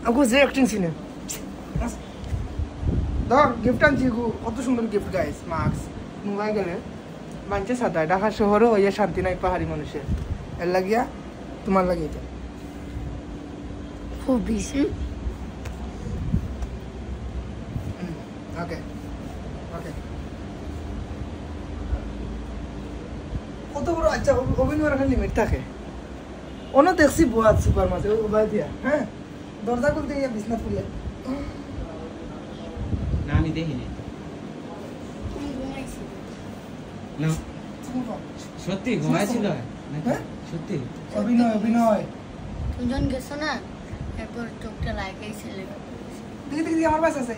আমাকে যে অ্যাক্টিং সিনে ধর গিফট আনছি কত সুন্দর গিফট গাইস মাস্ক মোবাইল গেলে মানছে সাদা ঢাকা শহরও ওই শান্তি নাই পাহাড়ি মানুষের এর লাগিয়া তোমার লাগে এটা খুব বেশি ওকে ওকে কত বড় আচ্ছা অভিনয়ের একটা লিমিট থাকে অন্য দেখছি বুয়া সুপার মাঝে ওই দিয়া হ্যাঁ দরজা খুলতে গিয়ে বিছনা খুলে না আমি দেখিনি না সত্যি ঘুমাইছিল হ্যাঁ সত্যি অভিনয় দুজন গেছো না এরপর চোখটা লাগাইছিল দেখি দেখি আমার বাস আছে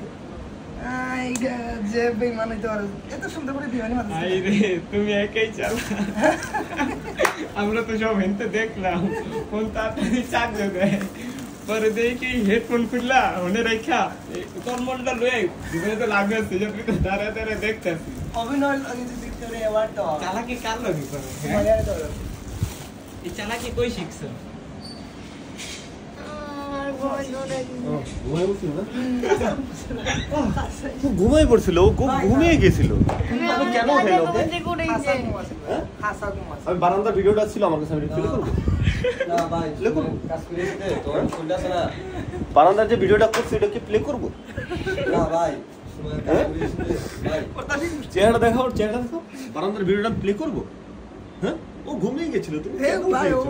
যে বেইমান হইতে পারে এত সুন্দর করে বিমানি মাথা আই রে তুমি একাই চাল আমরা তো সব হেনতে দেখলাম ফোন তাড়াতাড়ি চার্জ দেয় পরে দেখি হেডফোন খুললা ওনে রেখা তোর মনটা লয়ে জীবনে তো লাগবে যে তুই তো দাঁড়ায় দাঁড়ায় দেখতেছিস অভিনয় লাগে যে ভিক্টোরিয়া অ্যাওয়ার্ড তো চালাকি কার লাগি করে এই চালাকি কই শিখছ ঘুমাই পড়ছিল ও ঘুমিয়ে গেছিল কেন আমি বারান্দার ভিডিওটা ছিল আমার কাছে আমি প্লে করবো বারান্দার যে ভিডিওটা করছি এটা কি প্লে করবো চেহারা দেখাও চেহারা দেখাও বারান্দার ভিডিওটা প্লে করবো হ্যাঁ ও ঘুমিয়ে গেছিল তুমি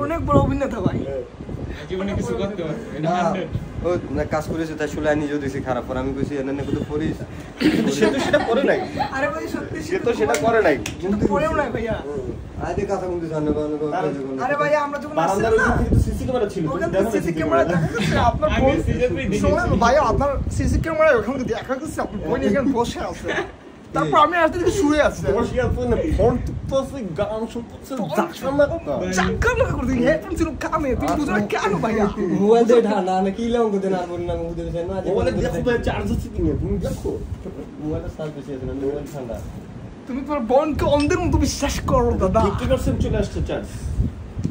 অনেক বড় অভিনেতা ভাই জীবনে কিছু করতে পারবে এটা 100 ও না কাজ করেছে তাই শুলে নিজেও দিছি খারাপ আর আমি কইছি এনে কত করিস সে তো সেটা করে নাই আরে ভাই সত্যি সে তো সেটা করে নাই কিন্তু পড়েও নাই ভাইয়া আইতে কথা বলতে জানো আরে ভাই আমরা যখন বারান্দার ওই কিন্তু সিসি ক্যামেরা ছিল দেখো সিসি ক্যামেরা আপনার আগে সিজনই দেখি শোনেন ভাই আপনার সিসি ক্যামেরা ওখানে দেখা যাচ্ছে আপনি বই নিয়ে এখানে বসে আছে তারপর আমি আসতে দেখি শুয়ে আছে ফোন টিপতেছে গান শুনতেছে চাক্কা লাগা করে দিই হেডফোন ছিল কানে তুমি বুঝো না কেন ভাইয়া মোবাইল দিয়ে ঠান্ডা না কি লাউন করতে না বল না মুদে দেন না মোবাইলে দেখো তো চার্জ হচ্ছে কি না তুমি দেখো মোবাইলটা চার্জ বেশি আছে না মোবাইল ঠান্ডা তুমি তোমার বোনকে অন্ধের মতো বিশ্বাস করো দাদা 50% চলে আসছে চার্জ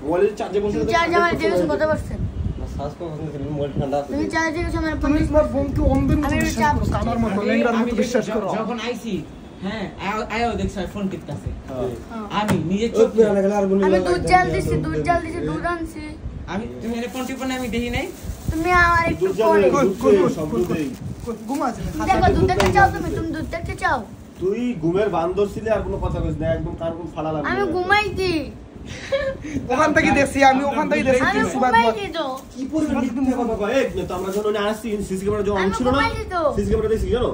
মোবাইলের চার্জে বসে চার্জ আমার দিয়েছো কত পারছেন না শ্বাস কো বন্ধ মোবাইল ঠান্ডা আছে তুমি চার্জ দিয়েছো আমার তুমি তোমার বোনকে অন্ধের মতো বিশ্বাস করো কামার মতো লেঙ্গার মতো বিশ্বাস করো যখন আইছি হ্যাঁ আয়ো দেখছ ফোন টিপতাছে আমি নিজে চোখ চোখ না লাগলে আর বলি আমি দুধ জাল দিছি দুধ আনছি আমি তুমি এনে ফোন টিপো না আমি দেখি নাই তুমি আমার একটু পরে ঘুম আছে দেখো দুধ দেখতে চাও তুমি দুধ দেখতে চাও তুই ঘুমের বান্দর ছিলে আর কোনো কথা কইছ না একদম কান কোন ফাড়া লাগবে আমি ঘুমাইছি ওখান থেকে দেখছি আমি ওখান থেকে দেখছি আমি কিছু বাদ ঘুমাইছি তো কি পরিমাণ মিথ্যা কথা কয় এই তো আমরা যখন আসছি সিসি ক্যামেরা যখন আমি ছিল না ঘুমাইছি তো। সিসি ক্যামেরা দেখছি জানো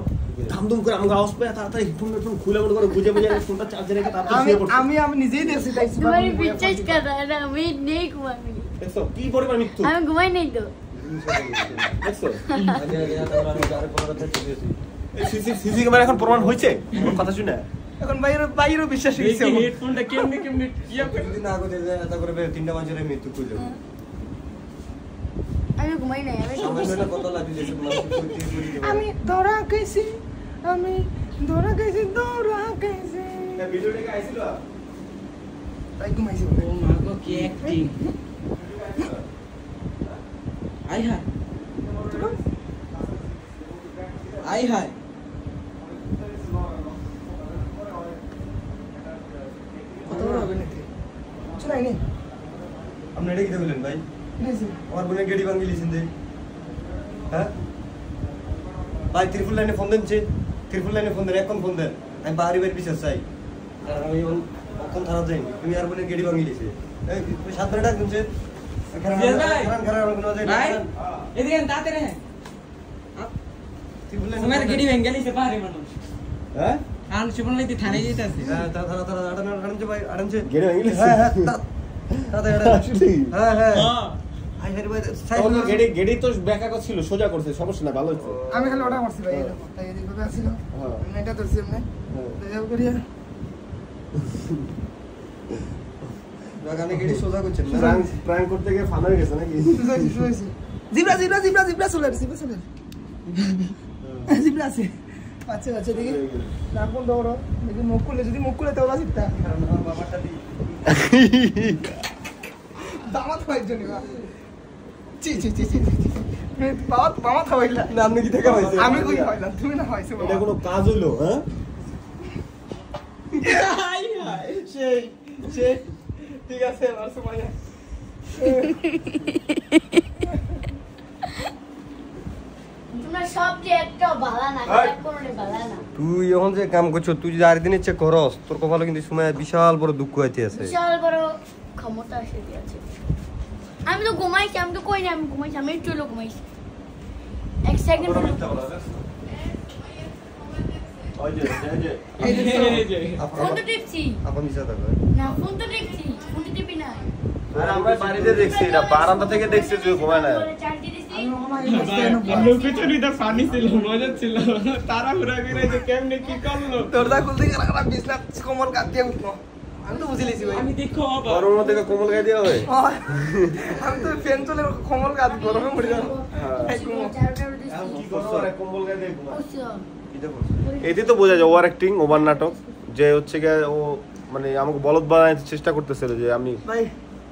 ধামধুম করে আমাকে আওয়াজ পেয়ে তাড়াতাড়ি হেডফোন খুলে মনে করে বুঝে বুঝে ফোনটা চার্জে রেখে তারপর শুয়ে পড়ছি আমি নিজেই দেখছি তাই तुम्हारी বিশ্বাস কর না আমি নেই ঘুমাই দেখছো কি পরিমাণ মিথ্যা আমি ঘুমাই নাই তো দেখছো আমি আর কোনো কথা চিন্তিছি সিসি ক্যামেরা এখন প্রমাণ হয়েছে আমার কথা শুনে এখন বাইরেও বিশ্বাস হয়েছে হেডফোনটা কেমনে ইয়া করে যদি না করে এটা করে তিনটা মানুষের মৃত্যু কইলো আমি ঘুমাই নাই আমি সামনে কত লাগি যেছে মানুষ আমি ধরা গেছি এই ভিডিওটা কি আইছিল তাই ঘুমাইছি ও মা গো কি অ্যাক্টিং আই হাই আই হাই কত বড় হবে নাকি কিছু নাই নেই আপনি এটা কি বলেন ভাই নেছি আমার বোনের গেড়ি ভাঙি লিছেন দে হ্যাঁ ভাই ত্রিপুল লাইনে ফোন দেনছে ত্রিপুল লাইনে ফোন দেন এখন ফোন দেন আমি বাড়ি বিচার চাই আর আমি এখন থানা যাই তুমি আর বোনের গেড়ি ভাঙি লিছে এই সাত মিনিট ডাক দিনছে ভাই এদিকে তাতে রে তোমার গেডি ভেঙে গেলি সে পারে মানুষ হ্যাঁ কারণ জীবন লাইতে থানায় যেতেছে হ্যাঁ তারা আড়ানছে ভাই আড়ানছে গেড়ে ভাঙি লিছে হ্যাঁ আসলে হ্যাঁ হ্যাঁ হ্যাঁ আই হের ভাই তাহলে গেড়ে তো ব্যাকা ছিল সোজা করছে সমস্যা না ভালো হচ্ছে আমি খালি ওটা মারছি ভাই এরকম তাই এদিকে ভাবে আসছিল হ্যাঁ এটা ধরছি এমনি যাও করিয়া গানে গেড়ি সোজা করছেন না প্র্যাঙ্ক করতে গিয়ে ফান হয়ে গেছে নাকি শুয়েছি জিবরা চলে জিবরা আছে আচ্ছা দেখি রাখুন দৌড় দেখি মুখ খুলে তো ওরা জিততা বাবাটা দি দামাত পাইছনি বা চি চি চি চি বাবা খাওয়াইলা না আপনি কি থেকে হয়েছে আমি কই খাওয়াইলাম তুমি না খাওয়াইছো এটা কোনো কাজ হইলো হ্যাঁ সেই সেই ঠিক আছে আর সময় তোমরা সব যে একটা ভালো না কোনোটা ভালো না তুই এখন যে কাম করছো তুই যে আর দিন ইচ্ছে করস তোর কপালে কিন্তু সময় বিশাল বড় দুঃখ হইতে আছে বিশাল বড় ক্ষমতা এসে দিয়েছে আমি তো ঘুমাইছি আমি তো কই না আমি ঘুমাইছি আমি একটু হলো ঘুমাইছি এক সেকেন্ড ফোন তো টিপছি আপন মিছা থাকো না ফোন তো টিপছি ফোন তো টিপি না আরে আমরা বাড়িতে দেখছি এটা বারান্দা থেকে দেখছি তুই ঘুমায় না চার্জ দিছি লুকোচুরিটা ফানি ছিল মজা ছিল তারা ঘুরা ঘুরে যে কেমনে কি করলো দরজা খুলতে গেলে খারাপ বিছনা কোমল কাট দিয়ে উঠলো আমি তো বুঝে লিছি ভাই আমি দেখো গরমের মধ্যে কম্বল গায়ে দেওয়া হয় আমি তো ফ্যান চলে কোমল কাট গরমে মরে যাবো কি করছো আরে কম্বল গায়ে দিয়ে ঘুমা ওসিও এতেই তো বোঝা যায় ওভার অ্যাক্টিং ওভার নাটক যে হচ্ছে গিয়ে ও মানে আমাকে বলদ বানানোর চেষ্টা করতেছিল যে আমি ভাই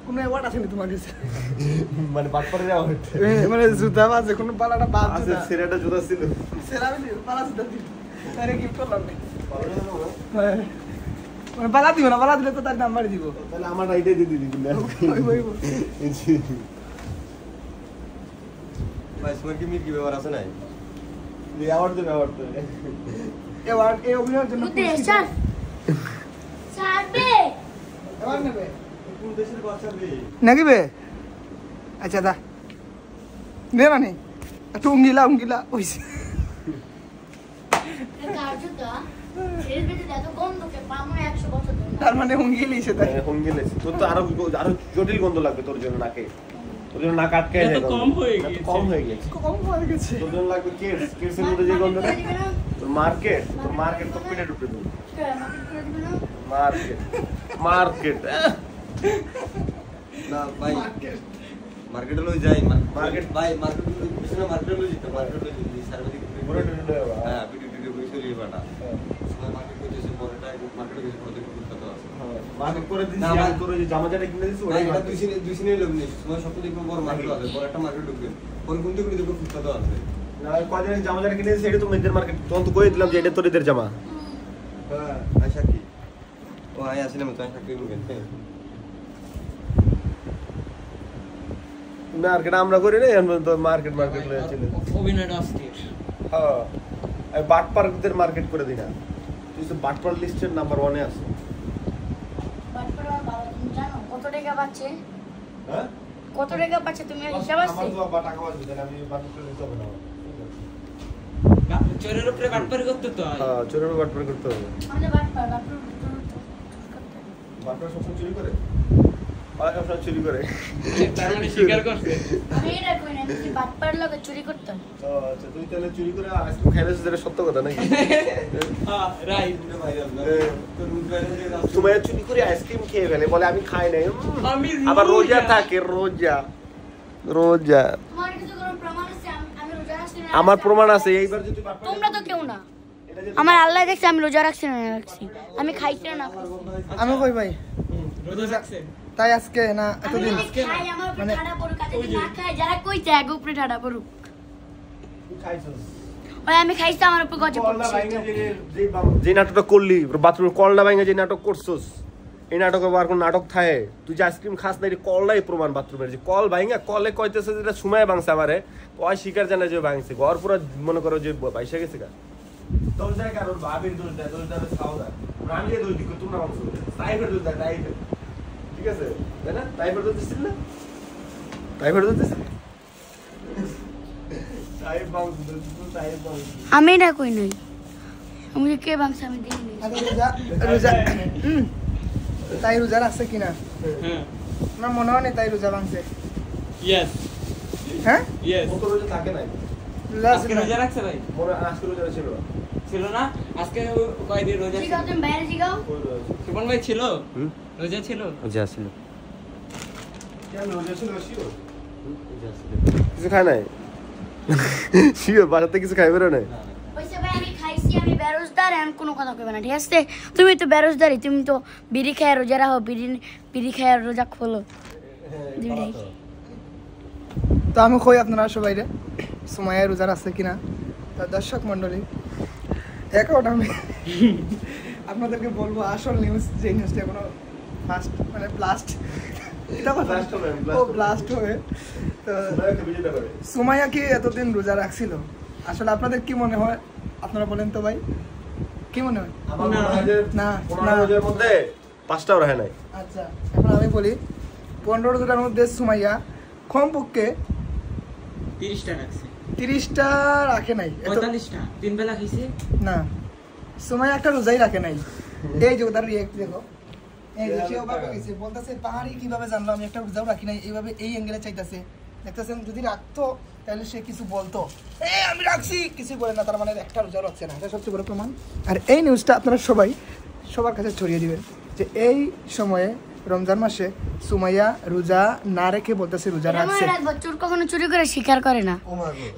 কোনো অ্যাওয়ার্ড আছে না তোমার কাছে মানে বাটপারে যাওয়া হচ্ছে মানে জুতা বাজে কোনো পালাটা বাদ আছে জুতা সিরাটা জুতা ছিল সেরা আমি পালা জুতা দিই আরে গিফট করলাম মানে পালা দিব না পালা দিলে তো তার নাম্বার দিব তাহলে আমার রাইটে দিয়ে দিবি না ভাই তোমার কি মির কি ব্যাপার আছে নাই যে অ্যাওয়ার্ড দেবে অ্যাওয়ার্ড তো অ্যাওয়ার্ড এই অভিনয়ের জন্য তুই স্যার সারবে অ্যাওয়ার্ড নেবে কোন দেশের বাচ্চা রে নাকি বে আচ্ছা দা দে মানে একটু উঙ্গিলা ওইছে কাজটা এর ভিতরে এত গন্ধকে পামনে 100 বছর ধরে তার মানে উঙ্গিলিছে তাই এখন গেলেছি তোর তো আরো জটিল গন্ধ লাগবে তোর জন্য নাকে তোর জন্য নাক আটকে যায় এটা তো কম হয়ে গেছে। কম হয়ে গেছে কম হয়ে গেছে তোর জন্য লাগবে কেটসের মধ্যে যে গন্ধ না তোর মার্কেট তো পেটে ঢুকে দেবে মার্কেট না ভাই মার্কেটে লই যাই মার্কেট ভাই মার্কেট পিছনে মার্কেটে লই যেতে মার্কেটে লই যেতে সার্বদিক পুরো ঢুকে দেবে হ্যাঁ ভিডিও বইছে লই বাটা সময় মার্কেট কইতেছে পরেটা মার্কেটে গেছে পরে দেখো কত আছে মার্কেট করে দিছি না, আর ভাই। তোর ওই যে জামাজাটা কিনে দিছি ভাই ওটা এটা দুই সিনে লোক নেই সময় সব দেখো বড় মার্কেট আছে পরে একটা মার্কেট ঢুকবে পরে কোন দিকে দেখো কত আছে না কয়দিন জামাজাটা কিনে দিছি এটা তো মেয়েদের মার্কেট তখন তো কই দিলাম যে এটা তোর এদের জামা হ্যাঁ আশা কি ও আই আসলে মত আশা কি মুগেন মার্কেট আমরা করি না এখন তো মার্কেট লয়ে চলে অভিনয়টা অস্থির হ্যাঁ আমি বাটপারদের মার্কেট করে দিই না তুই তো বাটপার লিস্টের নাম্বার 1 এ আছে বাটপাড়া বাবা তুমি জানো কত টাকা পাচ্ছে হ্যাঁ কত টাকা পাচ্ছে তুমি হিসাব আছে আমার তো টাকা বাঁচবে তাহলে আমি বাটপার করে দিতে হবে না চোরের উপরে বাটপারি করতে তো হয় হ্যাঁ চোরের বাটপার করতে হবে আমাদের বাটপাড়া বাটপার সবসময় চুরি করে আর সবসময় চুরি করে তার মানে স্বীকার করছে আমি এটা কই না তুমি বাটপাড়ার লগে চুরি করতাম আচ্ছা তুই তাহলে চুরি করে আইসক্রিম খাইলেছিস যেটা সত্য কথা নাকি হ্যাঁ রাইট ভাইরাল না তো রুট ভাইরাল যে সময় চুরি করে আইসক্রিম খেয়ে ফেলে বলে আমি খাই নাই আমি আবার রোজা থাকে রোজা তোমার কিছু কোনো প্রমাণ আছে আমি রোজা রাখছি না আমার প্রমাণ আছে এইবার যদি বাটপার তোমরা তো কেউ না এটা যে আমার আল্লাহ দেখছে আমি রোজা রাখছি না রাখছি আমি খাইছি না খাইছি আমি কই ভাই রোজা রাখছে তাই আজকে না আমি এতদিন যদি খাই আমার উপরে মানে- ঠাডা পড়ুক কাছে না খাই যারা কইছে আগে উপরে ঠাডা পড়ুক তুই খাইছিস ওই আমি খাইছি আমার উপরে গজে কলনা পড়ছে ভাঙা যে নাটকটা করলি বাথরুমে কলনা ভাঙা যে নাটক করছস এই নাটকে আর কোন নাটক থাকে তুই যে আইসক্রিম খাস না কললাই প্রমাণ বাথরুমের যে কল ভাঙা কলে কইতেছে যেটা সময় ভাঙছে আমারে ওই শিকার জানা যে ভাঙছে ঘর পুরো মনে করো যে বাইসা গেছে গা তোর জায়গা আর ভাবির দোষ দেয় দোষ দেয় খাওয়া রানিয়ে দোষ দিক তোমরা ভাঙছো টাইফয়েড দোষ দেয় টাইফয়েড ঠিক আছে তাই না টাইফয়েড দোষ দিছিল না টাইফয়েড দোষ দিছিল টাইফ ভাঙছো টাইফ ভাঙছো আমি এটা কই নাই আমি যে কে বাংসা আমি দিই নাই আগে রোজা তাই রোজা রাখছে কিনা হ্যাঁ আমার মনে হয় না তাই রোজা ভাঙছে ইয়েস হ্যাঁ ইয়েস কত রোজা থাকে নাই রোজা আছে আজকে কিনা? রোজা রাখছে ভাই মনে হয় আজকে রোজা ছিল না ছিল না আজকে কয়দিন রোজা ছিল জিগাও তুমি বাইরে জিগাও কই রোজা ছিল? সুমন ভাই ছিল হুম রোজা ছিল যে আসলে কেন রোজা ছিল শিওর যে আসলে কিছু খায় নাই শিওর বাসাতে কিছু খাইবে না ওইসে ভাই আমি খাইছি আমি বেরোজদার এমন কোনো কথা কইবে না ঠিক আছে তুমি তো বেরোজদারি তুমি তো বিড়ি খায় রোজা রাখো বিড়ি খায় রোজা খোলো দুইটাই তো আমি কই আপনারা সবাই রে সুমাইয়া রোজা আছে কিনা। তো দর্শক মণ্ডলী এখন আমি আপনাদেরকে বলবো আসল নিউজ, যে নিউজটা এখনো ফার্স্ট মানে ব্লাস্ট ব্লাস্ট হবে। তো সুমাইয়া কি এতদিন রোজা রাখছিল? আসলে আপনাদের কি মনে হয় আপনারা বলেন তো ভাই, কি মনে হয়? আমার মনে হয় যে না 15 রোজার মধ্যে 5টাও রাখে নাই। আচ্ছা এখন আমি বলি 15 রোজার মধ্যে সুমাইয়া কমপক্ষে 30টা রাখছে, 30টা রাখে নাই। 45টা 3 বেলা খাইছে না, সুমাইয়া একটা রোজাই রাখে নাই। এই যে ওটার রিয়েক্ট দেখো, এই যে সে অবাক হয়ে গেছে, বলতেছে পাহাড়ি কিভাবে জানলো আমি একটা রোজাও রাখি নাই। এইভাবে এই অ্যাঙ্গেলে চাইতেছে, দেখতেছেন যদি রাখতো তাহলে সে কিছু বলতো, আমি রাখছি, কিছু বলে না, তার মানে একটা রোজা রাখছে না। এটা সবচেয়ে বড় প্রমাণ। আর এই নিউজটা আপনারা সবাই সবার কাছে ছড়িয়ে দিবেন যে এই সময়ে রমজান মাসে সুমাইয়া রোজা না রেখে বলতেছে রোজা রাখছে। চোর কখনো চুরি করে স্বীকার করে না,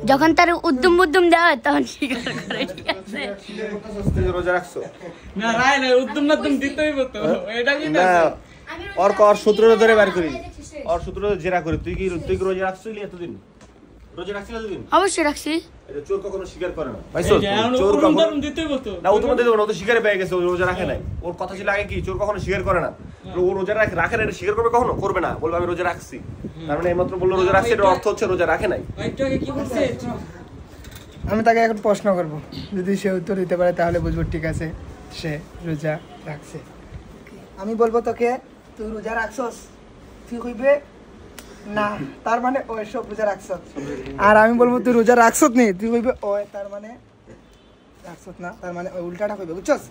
যখন তার উদ্যম বুদ্যম দেওয়া হয় তখন স্বীকার করে। ঠিক আছে রোজা রাখছো না রায় না, উদ্যম নাদ্যম দিতেই হতো। এটা কি না ওর সূত্র ধরে বার করি, ওর সূত্র জেরা করি। তুই কি রোজা রাখছিলি এতদিন? রোজা রাখছিস এতদিন? অবশ্যই রাখছি। এটা চোর কখনো স্বীকার করে না ভাই। চোর কখনো দিতেই হতো না, ও তোমাদের ও তো স্বীকারে পেয়ে গেছে, ও রোজা রাখে নাই। ওর কথা ছিল আগে কি চোর কখনো স্বীকার করে না, ও রোজা রাখে না, এটা স্বীকার করবে কখনো? করবে না, বলবে আমি রোজা রাখছি। তার মানে এইমাত্র বললো রোজা রাখছি, এর অর্থ হচ্ছে রোজা রাখে নাই। একটু আগে কি বলছে? আমি তাকে এখন প্রশ্ন করব, যদি সে উত্তর দিতে পারে তাহলে বুঝবো ঠিক আছে সে রোজা রাখছে। আমি বলবো তোকে তুই রোজা রাখছস, তুই কইবে না, তার মানে ও সব রোজা রাখছত। আর আমি বলবো তুই রোজা রাখছত নি, তুই কইবে ও, তার মানে রাখছত না, তার মানে ওই উল্টাটা কইবে, বুঝছস?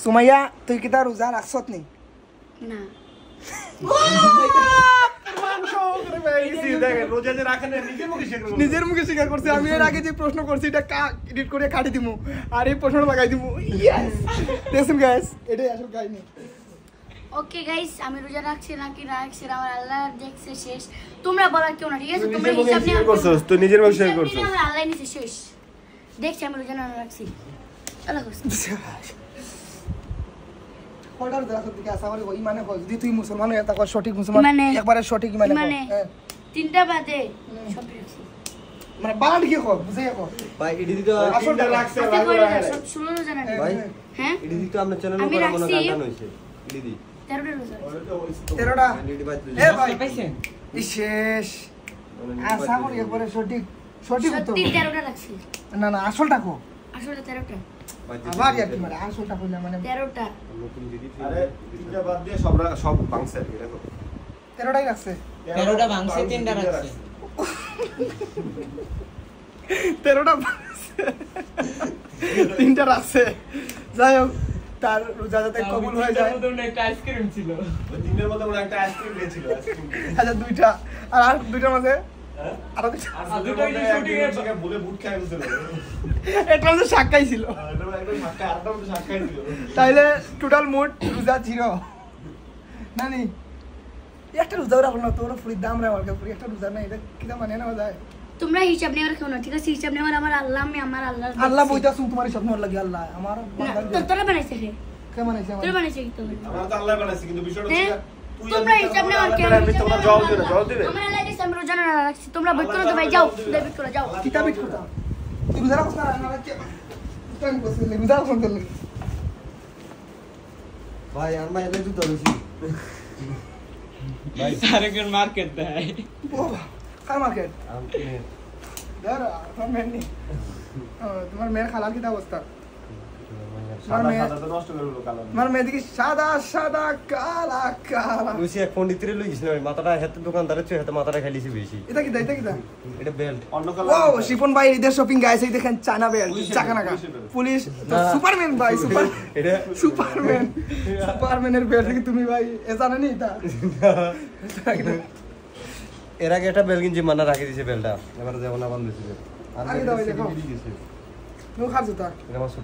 সুমাইয়া তুই কি তার রোজা রাখছত নি? না নিজের মুখে স্বীকার করছে। আমি এর আগে যে প্রশ্ন করছি এটা এডিট করে কাটি দিমু, আর এই প্রশ্নটা লাগাই দিমু। ইয়েস, দেখুন গাইস, এটাই আসল কাহিনী। ওকে গাইস, আমি রোজা রাখছি নাকি না রাখছি আমার আল্লাহ দেখছে শেষ। তোমরা বলার কেউ না, ঠিক আছে? তোমরা হিসাব নিয়ে করছস, তুই নিজের মুখে স্বীকার করছস। আমার আল্লাহ নিছে শেষ, দেখছি আমি রোজা না রাখছি। আল্লাহ কয়টা রোজা রাখছত দিকে আসা বলে ওই মানে যদি তুই মুসলমান হয়ে থাকো, সঠিক মুসলমান, মানে একবারে সঠিক মানে মানে 3টা বাদে সব রাখছি। মানে বানান কি কর, বুঝাই কর ভাই এডি তো আসলটা রাখছে। সব 16 রোজা না ভাই হ্যাঁ, এডি তো আমরা চ্যানেলে আমি করা মনে রাখছি। গান হইছে এডি 13টা রোজা 13টা। এডি ভাই এ ভাই পাইছেন? শেষ আশা করি একবারে সঠিক সঠিক উত্তর। সত্যি 13টা রাখছি। না না, আসলটা কো, আসলে 13টা, আবার কি মানে আসলটা কইলা মানে 13টা। নতুন দিদি আরে তিনটা বাদ দিয়ে সব ভাঙছে আর কি। দেখো 13টাই রাখছে, 13টা ভাঙছে, 3টা রাখছে। 13টা 3টা রাখছে। যাই হোক, তার রোজা যাতে কবুল হয়ে যায়। একটা আইসক্রিম ছিল, ওই তিনটার মধ্যে ওরা একটা আইসক্রিম দিয়েছিল। আচ্ছা 2টা, আর 2টার মধ্যে আর দুটো শুটিং বলে বুট খাই বলছিল। এটা মধ্যে শাক ছিল, এটা একদম মাক্কা, আরেকটা মধ্যে শাক খাই ছিল। তাইলে টোটাল মোট রোজা 0। নানি একটা রোজা রাখলো না, তোর ফুরির দাম রে আমার কাছে, একটা রোজা নাই, এটা কিটা মানে না যায়। তোমরা হিসাব নেওয়ার কেউ না, ঠিক আছে? হিসাব নেওয়ার আমার আল্লাহ, আমি আমার আল্লাহ আল্লাহ বইতা শুন, তোমার সব মন লাগে আল্লাহ আমার তোরা বানাইছে কে? কে বানাইছে? তোরা বানাইছে কি? তোরা আমরা তো আল্লাহ বানাইছি, কিন্তু বিষয়টা হ্যাঁ? হচ্ছে তুই তোমরা হিসাব নেওয়ার কেউ আমি তোমার জবাব দিবে, জবাব দিবে। আমার আল্লাহ দিছে, আমি রোজা না রাখছি। তোমরা বই করো তো ভাই, যাও দেবিত করো, যাও। কিতাব বিট করতাম তুই রোজা রাখছ না না রাখছে টাইম করছিস রোজা ফোন করলি ভাই আমরা এলে তো ধরেছি ভাই সারেকের মার্কেট দেয়। ও কার মার্কেট আমি দাঁড়া তোমার মেয়ে নেই তোমার মেয়ের খালার কি অবস্থা সাদা সাদা তো নষ্ট করে হলো কালো। তোমার মেয়ে দেখি সাদা সাদা কালা কালা লুইছি এক পণ্ডিতের লই গেছিল মাথাটা হাতে দোকানদারের চেয়ে হাতে মাথাটা খাইলিছি বেশি এটা কি এটা বেল্ট অন্য কালার। ও শিপন ভাই ঈদের শপিং গাইছে এই দেখেন চায়না বেল্ট চাকানাকা পুলিশ সুপারম্যান ভাই এটা সুপারম্যানের বেল্ট কি তুমি ভাই এ জানো নি এটা এর আগে একটা বেল কিনছি মানা রাখি দিয়েছে বেলটা এবার যেমন আবার দিয়েছে আগে দাও দেখো নো খার জুতা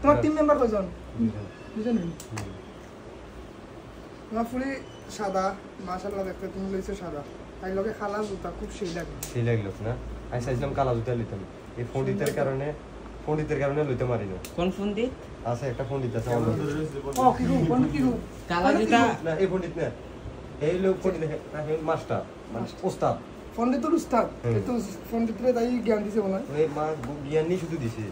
তোমার টিম মেম্বার কয়জন দুজন তোমার ফুলি সাদা মাশাআল্লাহ দেখতে তুমি লইছো সাদা তাই লগে খালা জুতা খুব সেই লাগে সেই লাগলো না আমি চাইছিলাম কালা জুতা নিতাম এই পণ্ডিতের কারণে লইতে পারি না কোন ফোন দি আছে একটা পণ্ডিত আছে ও কি রূপ কোন কি রূপ কালা জুতা না এই পণ্ডিত না এই লোক পণ্ডিত না মাস্টার মানে ওস্তাদ ফন্ডিত তো উস্তাদ তো ফন্ডিতরে তাই জ্ঞান দিছে মনে হয় ওই মা জ্ঞান নিয়ে শুধু দিছে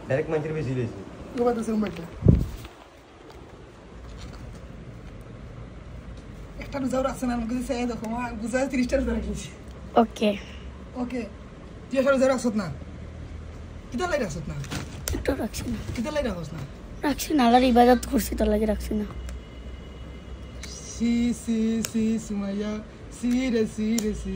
ডাইরেক্ট মানুষের বেশি দিয়েছে গোবা তো সেরকম একটা একটা রোজাও রাখছে না আমাকে চাই দেখো মা বুঝায় 30টা রোজা রাখিছি ওকে ওকে তুই একটা রোজা রাখছত না কিতা লাই রাখছত না একটু রাখছি না কিতা লাই রাখছ না রাখছি না আল্লাহর ইবাদত করছি তোর লাগে রাখছি না সি সি সি সুমাইয়া সি রে সি